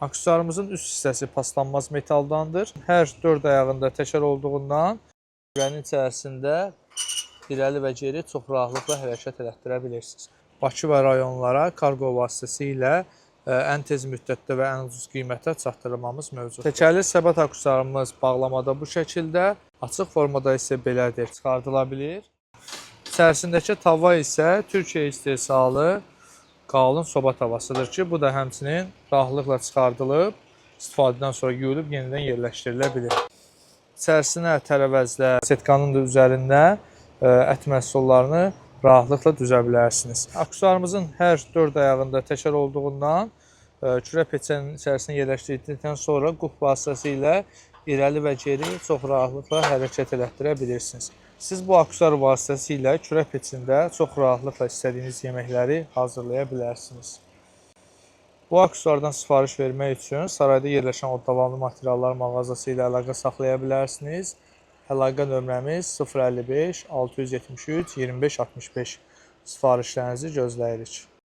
Aksesuarımızın üst hissəsi paslanmaz metaldandır. Hər 4 ayağında təkər olduğundan güvənin içərisində irəli və geri çox rahatlıqla hərəkət elətdirə bilirsiniz. Bakı və rayonlara kargo vasitəsilə ən tez müddətdə və ən ucuz qiymətə çatdırmamız mövcuddur. Təkərli səbət aksesuarımız bağlamada bu şəkildə, açıq formada isə belədir, çıxardıla bilir. İçərisindəki tava isə Türkiyə istehsalı qalın soba tavasıdır ki, bu da həmçinin rahatlıqla çıxardılıb, istifadədən sonra yuyulub yenidən yerləşdirilə bilir. İçərisinə tərəvəzlə, setkanın da üzərində ət məhsullarını rahatlıqla düzə bilərsiniz. Aksesuarımızın hər 4 ayağında təkər olduğundan kürə peçənin içərisinə yerləşdirdikdən sonra qulp vasitəsilə irəli və geri çox rahatlıqla hərəkət elətdirə bilirsiniz. Siz bu aksesuar vasitəsilə kürə peçində çox rahatlıqla istədiyiniz yeməkləri hazırlaya bilərsiniz. Bu aksesuardan sifariş vermək üçün sarayda yerləşən o davamlı materiallar mağazası ilə əlaqə saxlaya bilərsiniz. Əlaqə nömrəmiz 055 673 25 65. Sifarişlərinizi gözləyirik.